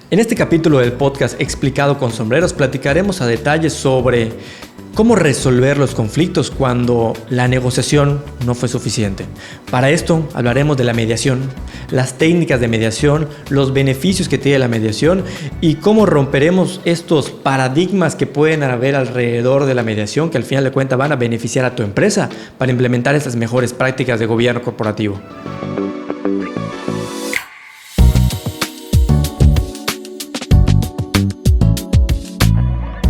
En este capítulo del podcast Explicado con Sombreros platicaremos a detalle sobre cómo resolver los conflictos cuando la negociación no fue suficiente. Para esto hablaremos de la mediación, las técnicas de mediación, los beneficios que tiene la mediación y cómo romperemos estos paradigmas que pueden haber alrededor de la mediación que al final de cuentas van a beneficiar a tu empresa para implementar estas mejores prácticas de gobierno corporativo.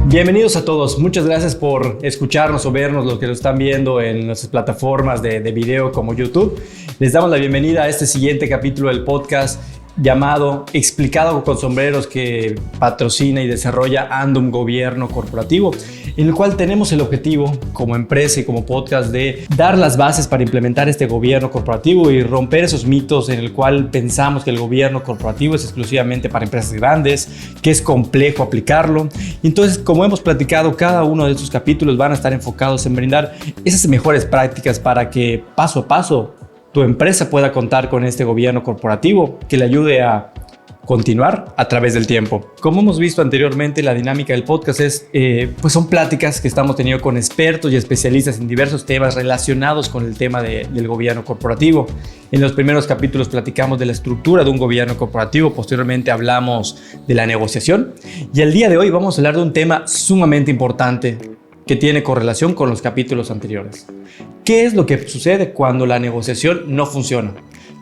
Bienvenidos a todos, muchas gracias por escucharnos o vernos, los que lo están viendo en nuestras plataformas de video como YouTube. Les damos la bienvenida a este siguiente capítulo del podcast llamado Explicado con Sombreros, que patrocina y desarrolla Andum Gobierno Corporativo, en el cual tenemos el objetivo como empresa y como podcast de dar las bases para implementar este gobierno corporativo y romper esos mitos en el cual pensamos que el gobierno corporativo es exclusivamente para empresas grandes, que es complejo aplicarlo. Entonces, como hemos platicado, cada uno de estos capítulos van a estar enfocados en brindar esas mejores prácticas para que paso a paso tu empresa pueda contar con este gobierno corporativo que le ayude a continuar a través del tiempo. Como hemos visto anteriormente, la dinámica del podcast son pláticas que estamos teniendo con expertos y especialistas en diversos temas relacionados con el tema del gobierno corporativo. En los primeros capítulos platicamos de la estructura de un gobierno corporativo, posteriormente hablamos de la negociación y el día de hoy vamos a hablar de un tema sumamente importante que tiene correlación con los capítulos anteriores. ¿Qué es lo que sucede cuando la negociación no funciona?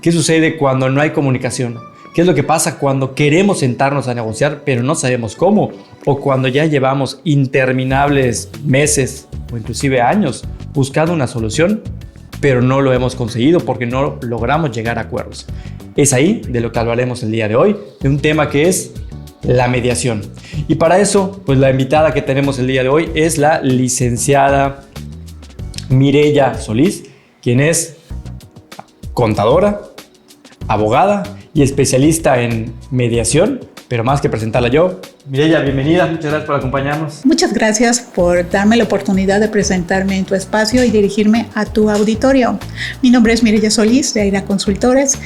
¿Qué sucede cuando no hay comunicación? ¿Qué es lo que pasa cuando queremos sentarnos a negociar pero no sabemos cómo? O cuando ya llevamos interminables meses o inclusive años buscando una solución pero no lo hemos conseguido porque no logramos llegar a acuerdos. Es ahí de lo que hablaremos el día de hoy, de un tema que es la mediación. Y para eso, pues la invitada que tenemos el día de hoy es la licenciada Mireya Solís, quien es contadora, abogada y especialista en mediación, pero más que presentarla yo. Mireya, bienvenida, muchas gracias por acompañarnos. Muchas gracias por darme la oportunidad de presentarme en tu espacio y dirigirme a tu auditorio. Mi nombre es Mireya Solís, de Aira Consultores.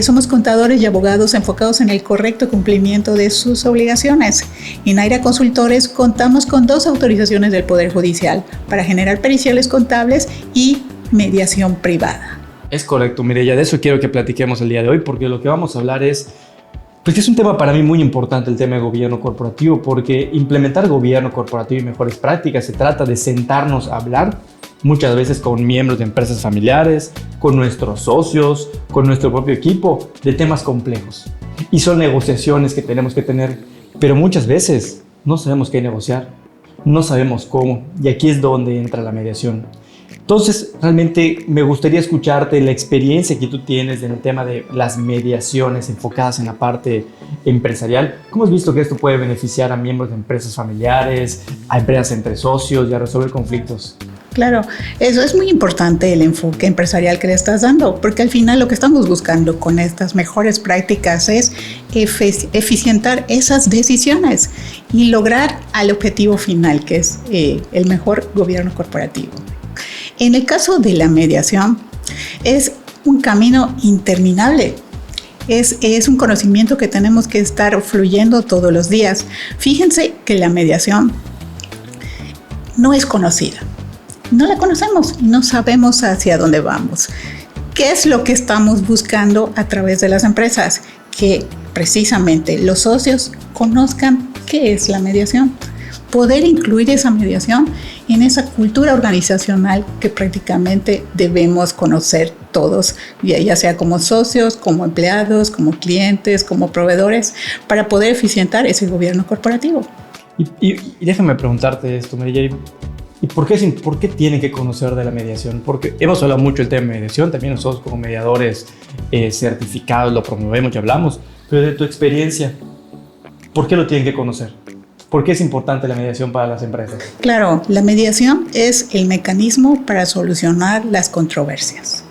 Somos contadores y abogados enfocados en el correcto cumplimiento de sus obligaciones. En Aira Consultores contamos con 2 autorizaciones del Poder Judicial para generar periciales contables y mediación privada. Es correcto, Mireya, de eso quiero que platiquemos el día de hoy, porque lo que vamos a hablar es un tema para mí muy importante, el tema de gobierno corporativo, porque implementar gobierno corporativo y mejores prácticas se trata de sentarnos a hablar muchas veces con miembros de empresas familiares, con nuestros socios, con nuestro propio equipo, de temas complejos. Y son negociaciones que tenemos que tener, pero muchas veces no sabemos qué negociar, no sabemos cómo, y aquí es donde entra la mediación. Entonces, realmente me gustaría escucharte la experiencia que tú tienes en el tema de las mediaciones enfocadas en la parte empresarial. ¿Cómo has visto que esto puede beneficiar a miembros de empresas familiares, a empresas entre socios y a resolver conflictos? Claro, eso es muy importante, el enfoque empresarial que le estás dando, porque al final lo que estamos buscando con estas mejores prácticas es eficientar esas decisiones y lograr al objetivo final, que es el mejor gobierno corporativo. En el caso de la mediación, es un camino interminable. Es un conocimiento que tenemos que estar fluyendo todos los días. Fíjense que la mediación no es conocida. No la conocemos y no sabemos hacia dónde vamos. ¿Qué es lo que estamos buscando a través de las empresas? Que precisamente los socios conozcan qué es la mediación. Poder incluir esa mediación en esa cultura organizacional que prácticamente debemos conocer todos, ya sea como socios, como empleados, como clientes, como proveedores, para poder eficientar ese gobierno corporativo. Y déjame preguntarte esto, Mireya, ¿y por qué tienen que conocer de la mediación? Porque hemos hablado mucho del tema de mediación, también nosotros como mediadores certificados lo promovemos y hablamos, pero de tu experiencia, ¿por qué lo tienen que conocer? ¿Por qué es importante la mediación para las empresas? Claro, la mediación es el mecanismo para solucionar las controversias.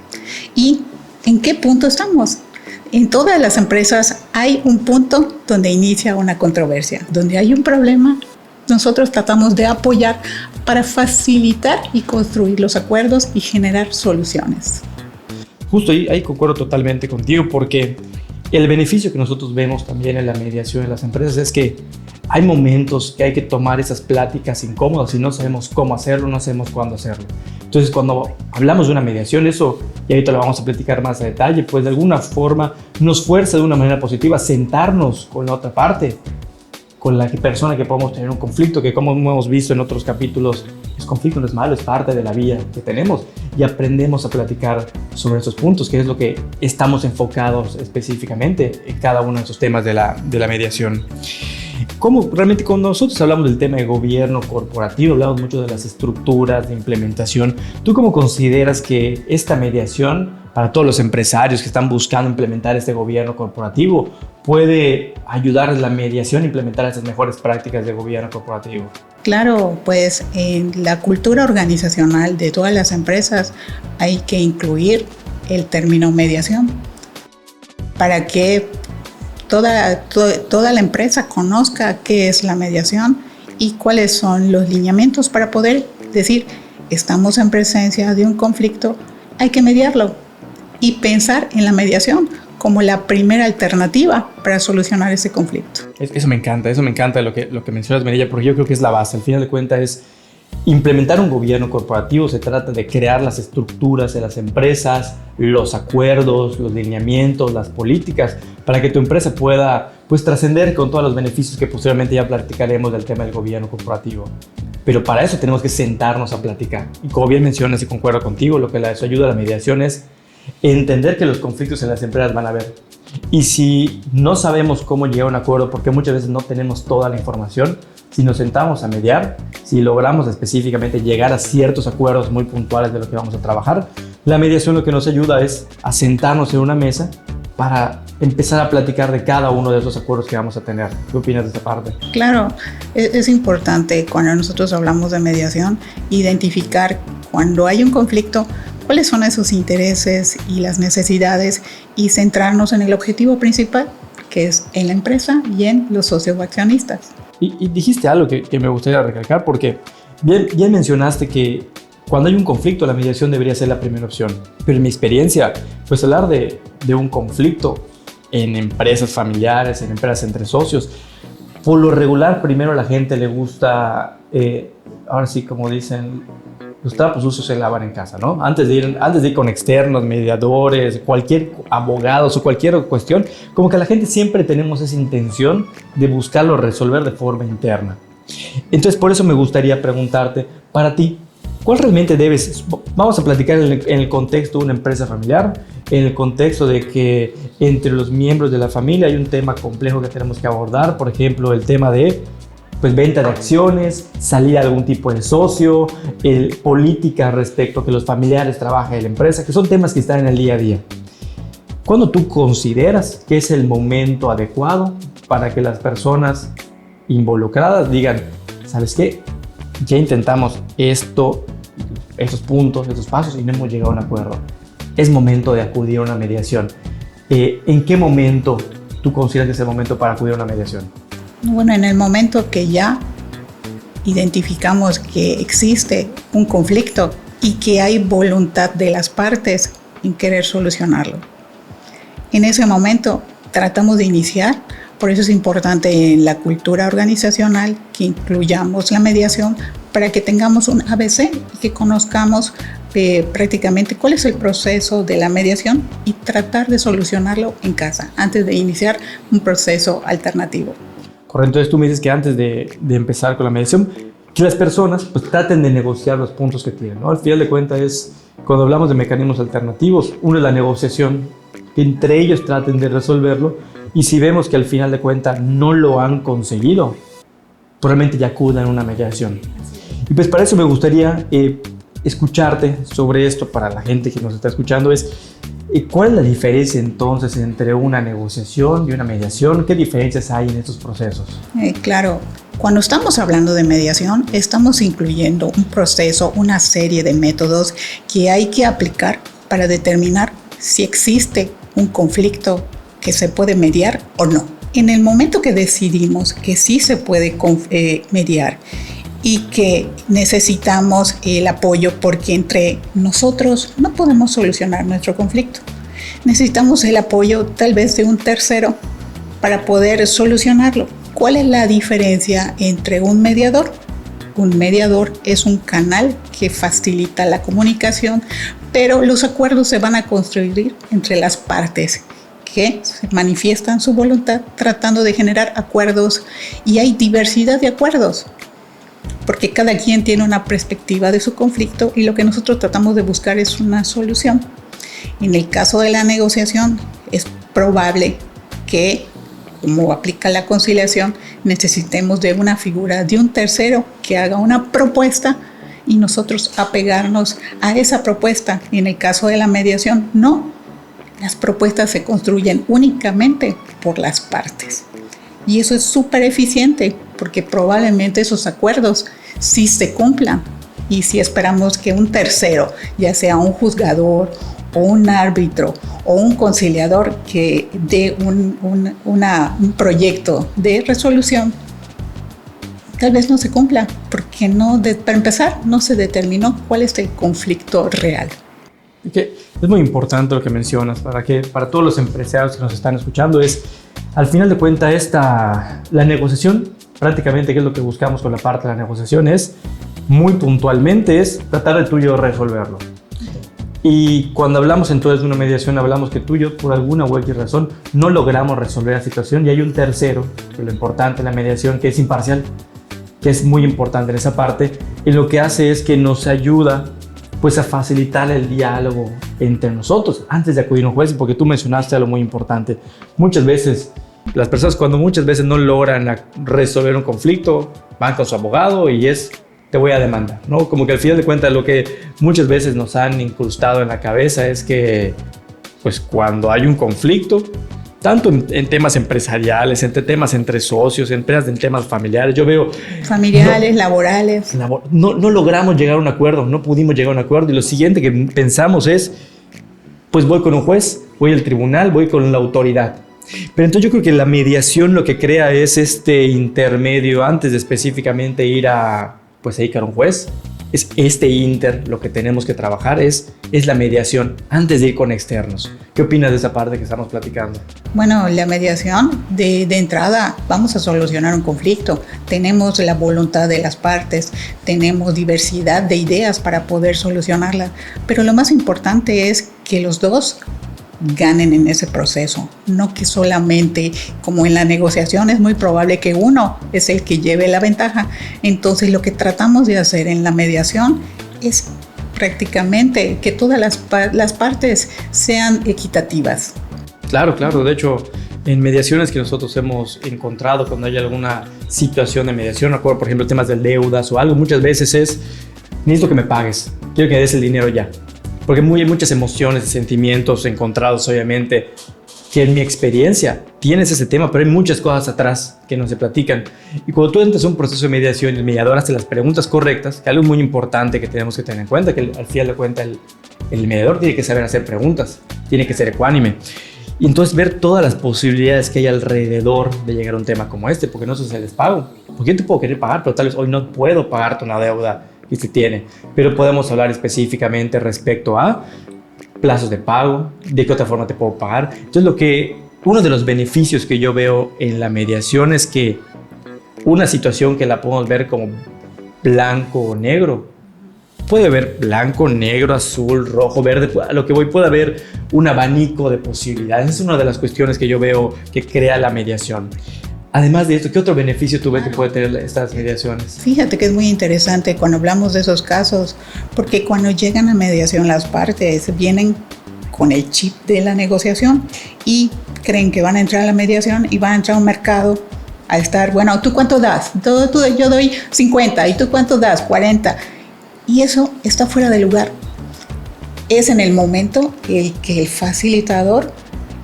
¿Y en qué punto estamos? En todas las empresas hay un punto donde inicia una controversia, donde hay un problema. Nosotros tratamos de apoyar para facilitar y construir los acuerdos y generar soluciones. Justo ahí concuerdo totalmente contigo, porque El beneficio que nosotros vemos también en la mediación en las empresas es que hay momentos que hay que tomar esas pláticas incómodas y no sabemos cómo hacerlo, no sabemos cuándo hacerlo. Entonces, cuando hablamos de una mediación, eso, y ahorita lo vamos a platicar más a detalle, pues de alguna forma nos fuerza de una manera positiva a sentarnos con la otra parte, con la persona que podemos tener un conflicto, que como hemos visto en otros capítulos, el conflicto no es malo, es parte de la vida que tenemos, y aprendemos a platicar sobre esos puntos, que es lo que estamos enfocados específicamente en cada uno de esos temas de la mediación. ¿Cómo realmente cuando nosotros hablamos del tema de gobierno corporativo, hablamos mucho de las estructuras de implementación? ¿Tú cómo consideras que esta mediación para todos los empresarios que están buscando implementar este gobierno corporativo puede ayudar a la mediación a implementar esas mejores prácticas de gobierno corporativo? Claro, pues en la cultura organizacional de todas las empresas hay que incluir el término mediación para que toda la empresa conozca qué es la mediación y cuáles son los lineamientos para poder decir, estamos en presencia de un conflicto, hay que mediarlo y pensar en la mediación como la primera alternativa para solucionar ese conflicto. Eso me encanta lo que mencionas, Mireya, porque yo creo que es la base. Al final de cuentas es implementar un gobierno corporativo, se trata de crear las estructuras de las empresas, los acuerdos, los lineamientos, las políticas, para que tu empresa pueda pues trascender con todos los beneficios que posteriormente ya platicaremos del tema del gobierno corporativo. Pero para eso tenemos que sentarnos a platicar. Y como bien mencionas y concuerdo contigo, lo que eso ayuda a la mediación es entender que los conflictos en las empresas van a haber. Y si no sabemos cómo llegar a un acuerdo, porque muchas veces no tenemos toda la información, si nos sentamos a mediar, si logramos específicamente llegar a ciertos acuerdos muy puntuales de lo que vamos a trabajar, la mediación lo que nos ayuda es a sentarnos en una mesa para empezar a platicar de cada uno de esos acuerdos que vamos a tener. ¿Qué opinas de esta parte? Claro, es importante cuando nosotros hablamos de mediación identificar cuando hay un conflicto cuáles son esos intereses y las necesidades y centrarnos en el objetivo principal, que es en la empresa y en los socios o accionistas. Y dijiste algo que me gustaría recalcar, porque bien mencionaste que cuando hay un conflicto la mediación debería ser la primera opción, pero en mi experiencia, pues hablar de un conflicto en empresas familiares, en empresas entre socios, por lo regular primero a la gente le gusta, ahora sí como dicen, los trapos sucios se lavan en casa, ¿no? Antes de ir con externos, mediadores, cualquier abogados o cualquier cuestión, como que la gente siempre tenemos esa intención de buscarlo resolver de forma interna. Entonces, por eso me gustaría preguntarte, para ti, ¿cuál realmente vamos a platicar en el contexto de una empresa familiar, en el contexto de que entre los miembros de la familia hay un tema complejo que tenemos que abordar, por ejemplo, el tema de venta de acciones, salir a algún tipo de socio, política respecto a que los familiares trabajen en la empresa, que son temas que están en el día a día. ¿Cuándo tú consideras que es el momento adecuado para que las personas involucradas digan, ¿sabes qué? Ya intentamos estos puntos, estos pasos y no hemos llegado a un acuerdo. Es momento de acudir a una mediación. ¿En qué momento tú consideras que es el momento para acudir a una mediación? Bueno, en el momento que ya identificamos que existe un conflicto y que hay voluntad de las partes en querer solucionarlo. En ese momento tratamos de iniciar, por eso es importante en la cultura organizacional que incluyamos la mediación para que tengamos un ABC y que conozcamos prácticamente cuál es el proceso de la mediación y tratar de solucionarlo en casa antes de iniciar un proceso alternativo. Correcto, entonces tú me dices que antes de empezar con la mediación, que las personas pues traten de negociar los puntos que tienen, ¿no? Al final de cuentas cuando hablamos de mecanismos alternativos, uno es la negociación, que entre ellos traten de resolverlo, y si vemos que al final de cuentas no lo han conseguido, probablemente ya acudan a una mediación. Y pues para eso me gustaría escucharte sobre esto, para la gente que nos está escuchando, ¿cuál es la diferencia entonces entre una negociación y una mediación? ¿Qué diferencias hay en estos procesos? Claro, cuando estamos hablando de mediación, estamos incluyendo un proceso, una serie de métodos que hay que aplicar para determinar si existe un conflicto que se puede mediar o no. En el momento que decidimos que sí se puede mediar y que necesitamos el apoyo porque entre nosotros no podemos solucionar nuestro conflicto. necesitamos el apoyo tal vez de un tercero para poder solucionarlo. ¿Cuál es la diferencia entre un mediador? Un mediador es un canal que facilita la comunicación, pero los acuerdos se van a construir entre las partes que manifiestan su voluntad tratando de generar acuerdos, y hay diversidad de acuerdos porque cada quien tiene una perspectiva de su conflicto y lo que nosotros tratamos de buscar es una solución. En el caso de la negociación es probable que, como aplica la conciliación, necesitemos de una figura, de un tercero que haga una propuesta y nosotros apegarnos a esa propuesta. Y en el caso de la mediación, no. Las propuestas se construyen únicamente por las partes. Y eso es súper eficiente porque probablemente esos acuerdos sí se cumplan. Y si esperamos que un tercero, ya sea un juzgador o un árbitro o un conciliador, que dé un proyecto de resolución, tal vez no se cumpla porque para empezar no se determinó cuál es el conflicto real. Es muy importante lo que mencionas para todos los empresarios que nos están escuchando. Al final de cuentas, la negociación, prácticamente, que es lo que buscamos con la parte de la negociación, es muy puntualmente tratar de tú y yo resolverlo. Y cuando hablamos entonces de una mediación, hablamos que tú y yo, por alguna u otra razón, no logramos resolver la situación y hay un tercero, que lo importante en la mediación, que es imparcial, que es muy importante en esa parte, y lo que hace es que nos ayuda pues a facilitar el diálogo entre nosotros antes de acudir a un juez, porque tú mencionaste algo muy importante. Muchas veces las personas, cuando muchas veces no logran resolver un conflicto, van con su abogado y te voy a demandar, ¿no? Como que al final de cuentas lo que muchas veces nos han incrustado en la cabeza es que pues cuando hay un conflicto, tanto en temas empresariales, temas entre socios, en temas familiares, yo veo... Familiares, laborales. No logramos llegar a un acuerdo, no pudimos llegar a un acuerdo y lo siguiente que pensamos es, pues voy con un juez, voy al tribunal, voy con la autoridad. Pero entonces yo creo que la mediación lo que crea es este intermedio antes de específicamente ir a un juez. Es lo que tenemos que trabajar es la mediación antes de ir con externos. ¿Qué opinas de esa parte que estamos platicando? Bueno, la mediación de entrada, vamos a solucionar un conflicto. Tenemos la voluntad de las partes, tenemos diversidad de ideas para poder solucionarla, pero lo más importante es que los dos ganen en ese proceso, no que solamente, como en la negociación es muy probable que uno es el que lleve la ventaja. Entonces lo que tratamos de hacer en la mediación es prácticamente que todas las partes sean equitativas. Claro, de hecho en mediaciones que nosotros hemos encontrado, cuando hay alguna situación de mediación, acuerdo, por ejemplo, temas de deudas o algo, muchas veces necesito que me pagues, quiero que me des el dinero ya. Porque hay muchas emociones y sentimientos encontrados, obviamente, que en mi experiencia tienes ese tema, pero hay muchas cosas atrás que no se platican. Y cuando tú entras a un proceso de mediación y el mediador hace las preguntas correctas, que algo muy importante que tenemos que tener en cuenta, que al final de cuentas el mediador tiene que saber hacer preguntas, tiene que ser ecuánime. Y entonces ver todas las posibilidades que hay alrededor de llegar a un tema como este, porque no eso se les pago. Porque yo te puedo querer pagar, pero tal vez hoy no puedo pagarte una deuda que se tiene, pero podemos hablar específicamente respecto a plazos de pago, de qué otra forma te puedo pagar. Entonces uno de los beneficios que yo veo en la mediación es que una situación que la podemos ver como blanco o negro, puede haber blanco, negro, azul, rojo, verde, a lo que puede haber un abanico de posibilidades. Es una de las cuestiones que yo veo que crea la mediación. Además de esto, ¿qué otro beneficio tú ves que puede tener estas mediaciones? Fíjate que es muy interesante cuando hablamos de esos casos, porque cuando llegan a mediación las partes vienen con el chip de la negociación y creen que van a entrar a la mediación y van a entrar a un mercado a estar, bueno, ¿tú cuánto das? Yo doy 50, ¿y tú cuánto das? 40. Y eso está fuera de lugar. Es en el momento que el facilitador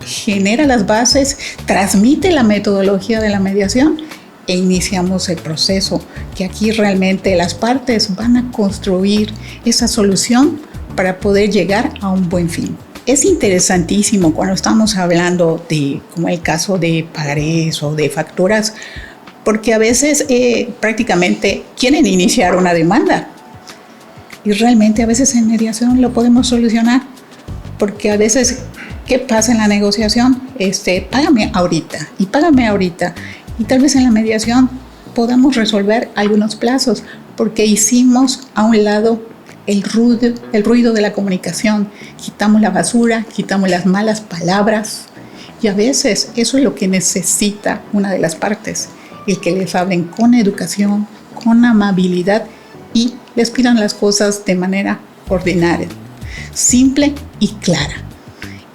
genera las bases, transmite la metodología de la mediación e iniciamos el proceso, que aquí realmente las partes van a construir esa solución para poder llegar a un buen fin. Es interesantísimo cuando estamos hablando de, como el caso de pagarés o de facturas, porque a veces prácticamente quieren iniciar una demanda y realmente a veces en mediación lo podemos solucionar, porque a veces ¿Qué pasa en la negociación? Págame ahorita y págame ahorita. Y tal vez en la mediación podamos resolver algunos plazos porque hicimos a un lado el ruido de la comunicación. Quitamos la basura, quitamos las malas palabras. Y a veces eso es lo que necesita una de las partes. El que les hablen con educación, con amabilidad y les pidan las cosas de manera ordinaria, simple y clara.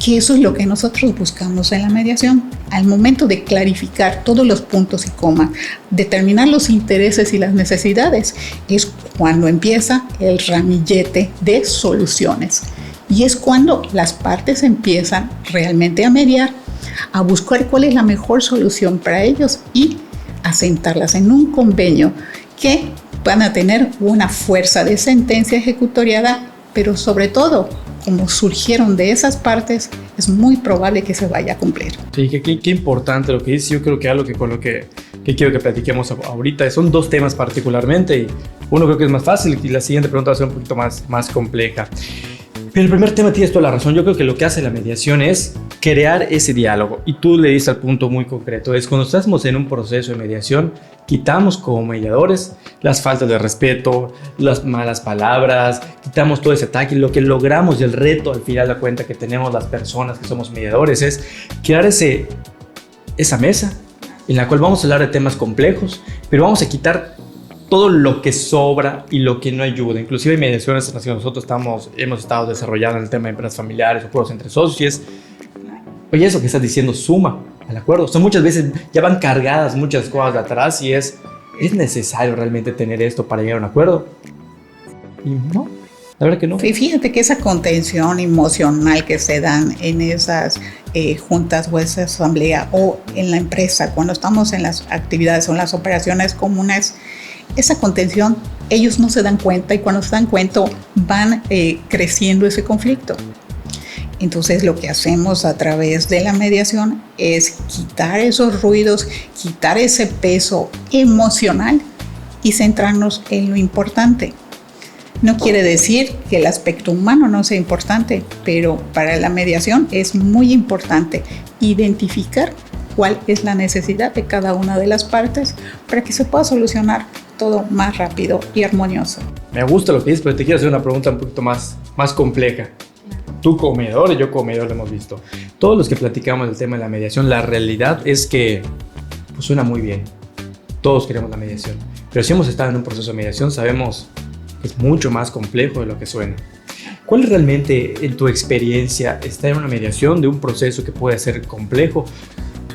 Que eso es lo que nosotros buscamos en la mediación. Al momento de clarificar todos los puntos y comas, determinar los intereses y las necesidades, es cuando empieza el ramillete de soluciones. Y es cuando las partes empiezan realmente a mediar, a buscar cuál es la mejor solución para ellos y a sentarlas en un convenio que van a tener una fuerza de sentencia ejecutoriada, pero sobre todo, como surgieron de esas partes, es muy probable que se vaya a cumplir. Sí, qué importante lo que dices. Yo creo que algo con lo que quiero que platiquemos ahorita son dos temas particularmente, y uno creo que es más fácil y la siguiente pregunta va a ser un poquito más compleja. Pero el primer tema tienes toda la razón. Yo creo que lo que hace la mediación es crear ese diálogo, y tú le diste al punto muy concreto. Es cuando estamos en un proceso de mediación, quitamos como mediadores las faltas de respeto, las malas palabras, quitamos todo ese ataque, y lo que logramos y el reto al final de la cuenta que tenemos las personas que somos mediadores es crear esa mesa en la cual vamos a hablar de temas complejos, pero vamos a quitar todo lo que sobra y lo que no ayuda. Inclusive hay mediaciones en las que nosotros hemos estado desarrollando en el tema de empresas familiares o acuerdos entre socios, y es, oye, eso que estás diciendo suma al acuerdo. O sea, muchas veces ya van cargadas muchas cosas de atrás, y ¿es necesario realmente tener esto para llegar a un acuerdo? Y no, la verdad que no. Fíjate que esa contención emocional que se dan en esas juntas o esa asamblea o en la empresa, cuando estamos en las actividades o en las operaciones comunes, esa contención, ellos no se dan cuenta, y cuando se dan cuenta van creciendo ese conflicto. Entonces lo que hacemos a través de la mediación es quitar esos ruidos, quitar ese peso emocional y centrarnos en lo importante. No quiere decir que el aspecto humano no sea importante, pero para la mediación es muy importante identificar cuál es la necesidad de cada una de las partes para que se pueda solucionar todo más rápido y armonioso. Me gusta lo que dices, pero te quiero hacer una pregunta un poquito más compleja. Tú como mediador y yo como mediador lo hemos visto. Todos los que platicamos del tema de la mediación, la realidad es que pues, suena muy bien. Todos queremos la mediación. Pero si hemos estado en un proceso de mediación, sabemos que es mucho más complejo de lo que suena. ¿Cuál realmente, en tu experiencia, está en una mediación de un proceso que puede ser complejo?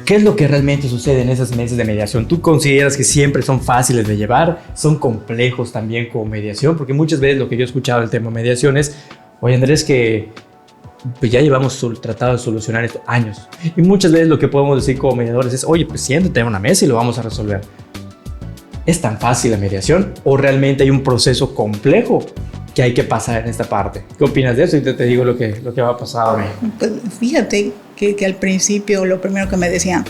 ¿Qué es lo que realmente sucede en esas mesas de mediación? ¿Tú consideras que siempre son fáciles de llevar? ¿Son complejos también como mediación? Porque muchas veces lo que yo he escuchado del tema de mediación es, oye Andrés, que pues ya llevamos tratado de solucionar esto años. Y muchas veces lo que podemos decir como mediadores es, oye, pues siéntate en una mesa y lo vamos a resolver. ¿Es tan fácil la mediación? ¿O realmente hay un proceso complejo que hay que pasar en esta parte? ¿Qué opinas de eso? Y te digo lo que va a pasar a mí. Pues fíjate que al principio lo primero que me decían,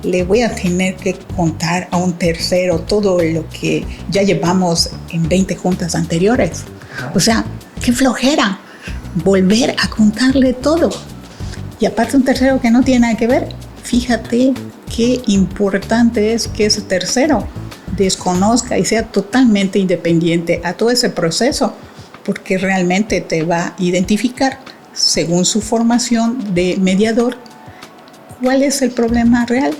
le voy a tener que contar a un tercero todo lo que ya llevamos en 20 juntas anteriores. O sea, qué flojera volver a contarle todo. Y aparte un tercero que no tiene nada que ver. Fíjate qué importante es que ese tercero desconozca y sea totalmente independiente a todo ese proceso, porque realmente te va a identificar, según su formación de mediador, cuál es el problema real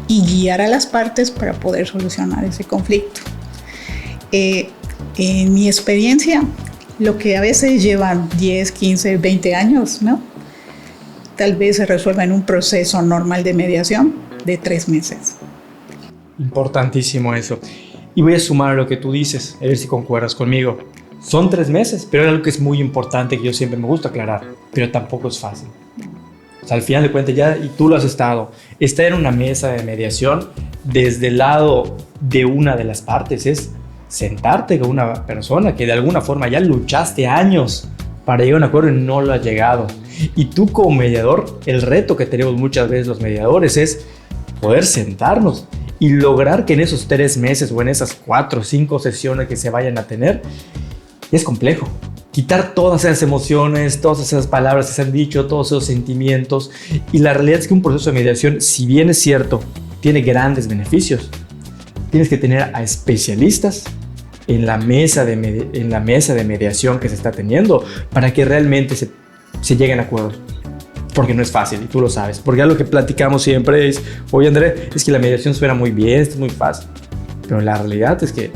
y guiar a las partes para poder solucionar ese conflicto. En mi experiencia, lo que a veces llevan 10, 15, 20 años, ¿no? Tal vez se resuelva en un proceso normal de mediación de 3 meses. Importantísimo eso. Y voy a sumar a lo que tú dices, a ver si concuerdas conmigo. Son 3 meses, pero es algo que es muy importante, que yo siempre me gusta aclarar, pero tampoco es fácil. O sea, al final de cuentas, ya, y tú lo has estado, estar en una mesa de mediación desde el lado de una de las partes es sentarte con una persona que de alguna forma ya luchaste años para llegar a un acuerdo y no lo has llegado. Y tú como mediador, el reto que tenemos muchas veces los mediadores es poder sentarnos y lograr que en esos 3 meses o en esas 4 o 5 sesiones que se vayan a tener, es complejo. quitar todas esas emociones, todas esas palabras que se han dicho, todos esos sentimientos. Y la realidad es que un proceso de mediación, si bien es cierto, tiene grandes beneficios, tienes que tener a especialistas en la mesa de mediación que se está teniendo para que realmente se lleguen a acuerdos. Porque no es fácil, y tú lo sabes. Porque algo que platicamos siempre es, oye André, es que la mediación suena muy bien, esto es muy fácil. Pero la realidad es que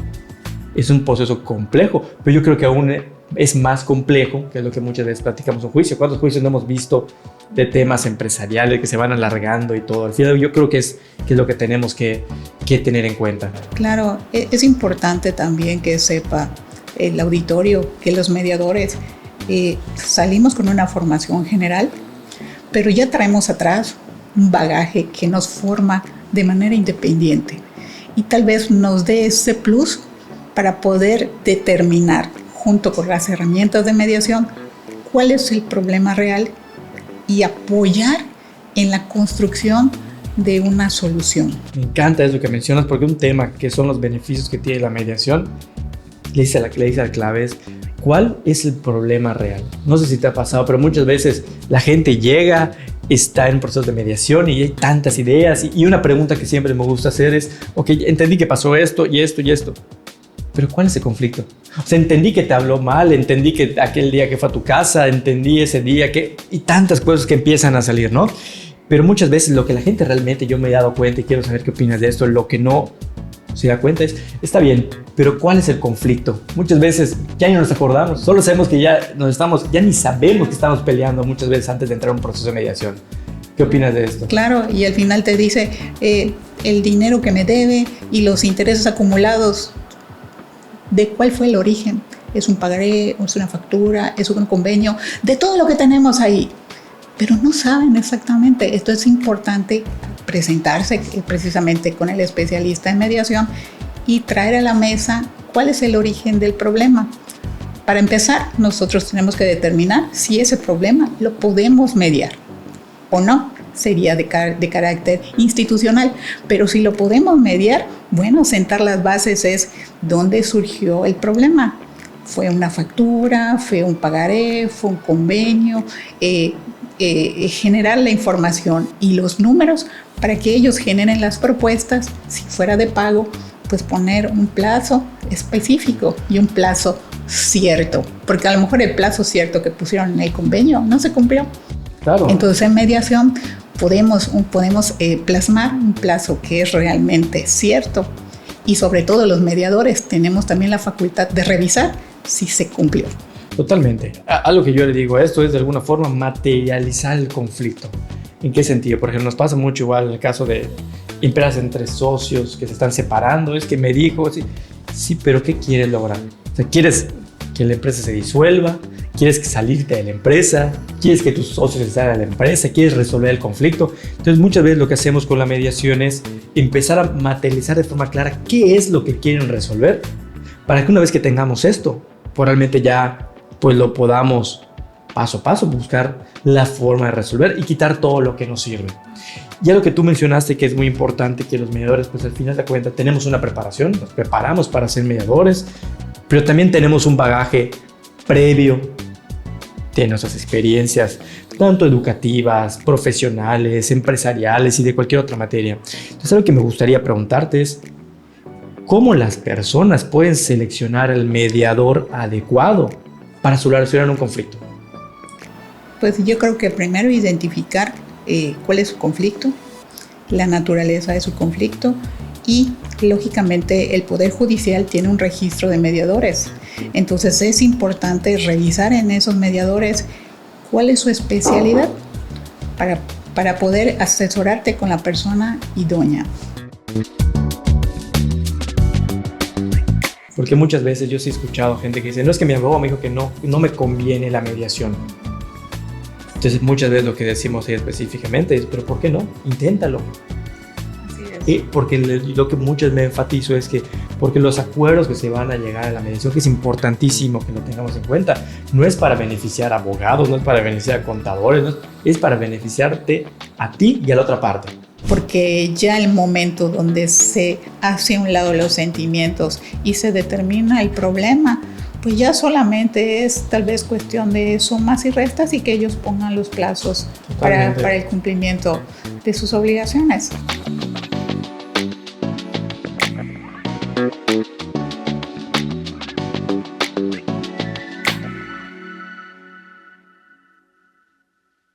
es un proceso complejo. Pero yo creo que aún es más complejo que lo que muchas veces platicamos en juicio. ¿Cuántos juicios no hemos visto de temas empresariales que se van alargando y todo? Al final yo creo que es lo que tenemos que tener en cuenta. Claro, es importante también que sepa el auditorio que los mediadores salimos con una formación general, pero ya traemos atrás un bagaje que nos forma de manera independiente y tal vez nos dé ese plus para poder determinar, junto con las herramientas de mediación, cuál es el problema real y apoyar en la construcción de una solución. Me encanta eso que mencionas, porque un tema que son los beneficios que tiene la mediación, le dice la clave es, ¿cuál es el problema real? No sé si te ha pasado, pero muchas veces la gente llega, está en procesos de mediación y hay tantas ideas y una pregunta que siempre me gusta hacer es, ok, entendí que pasó esto y esto y esto, pero ¿cuál es el conflicto? O sea, entendí que te habló mal, entendí que aquel día que fue a tu casa, entendí ese día que... Y tantas cosas que empiezan a salir, ¿no? Pero muchas veces lo que la gente realmente, yo me he dado cuenta y quiero saber qué opinas de esto, lo que no se da cuenta es, está bien, pero ¿cuál es el conflicto? Muchas veces ya ni nos acordamos, solo sabemos que ya ni sabemos que estamos peleando muchas veces antes de entrar a un proceso de mediación. ¿Qué opinas de esto? Claro, y al final te dice el dinero que me debe y los intereses acumulados. ¿De cuál fue el origen? ¿Es un pagaré? ¿Es una factura? ¿Es un convenio? De todo lo que tenemos ahí. Pero no saben exactamente. Esto es importante presentarse precisamente con el especialista en mediación y traer a la mesa cuál es el origen del problema. Para empezar, nosotros tenemos que determinar si ese problema lo podemos mediar o no. Sería de carácter institucional, pero si lo podemos mediar, bueno, sentar las bases es dónde surgió el problema. ¿Fue una factura? ¿Fue un pagaré? ¿Fue un convenio? Generar la información y los números para que ellos generen las propuestas. Si fuera de pago, pues poner un plazo específico y un plazo cierto, porque a lo mejor el plazo cierto que pusieron en el convenio no se cumplió. Claro. Entonces en mediación podemos plasmar un plazo que es realmente cierto y sobre todo los mediadores tenemos también la facultad de revisar si se cumplió. Totalmente. Algo que yo le digo a esto es de alguna forma materializar el conflicto. ¿En qué sentido? Por ejemplo, nos pasa mucho igual en el caso de empresas entre socios que se están separando. Es que me dijo, sí, pero ¿qué quieres lograr? O sea, ¿quieres que la empresa se disuelva? ¿Quieres salirte de la empresa? ¿Quieres que tus socios se salgan de la empresa? ¿Quieres resolver el conflicto? Entonces, muchas veces lo que hacemos con la mediación es empezar a materializar de forma clara qué es lo que quieren resolver para que una vez que tengamos esto, realmente ya pues lo podamos paso a paso buscar la forma de resolver y quitar todo lo que nos sirve. Ya lo que tú mencionaste que es muy importante, que los mediadores pues al final de cuentas tenemos una preparación, nos preparamos para ser mediadores, pero también tenemos un bagaje previo de nuestras experiencias, tanto educativas, profesionales, empresariales y de cualquier otra materia. Entonces, algo que me gustaría preguntarte es, ¿cómo las personas pueden seleccionar el mediador adecuado para solucionar un conflicto? Pues yo creo que primero identificar cuál es su conflicto, la naturaleza de su conflicto y, lógicamente, el Poder Judicial tiene un registro de mediadores. Entonces es importante revisar en esos mediadores cuál es su especialidad para poder asesorarte con la persona idónea. Porque muchas veces yo sí he escuchado gente que dice, no, es que mi abogado me dijo que no me conviene la mediación. Entonces muchas veces lo que decimos ahí específicamente es, pero ¿por qué no? Inténtalo. Porque lo que muchas veces me enfatizo es que porque los acuerdos que se van a llegar a la mediación, que es importantísimo que lo tengamos en cuenta, no es para beneficiar a abogados, no es para beneficiar a contadores, es para beneficiarte a ti y a la otra parte. Porque ya el momento donde se hace a un lado los sentimientos y se determina el problema, pues ya solamente es tal vez cuestión de sumas y restas y que ellos pongan los plazos para el cumplimiento de sus obligaciones.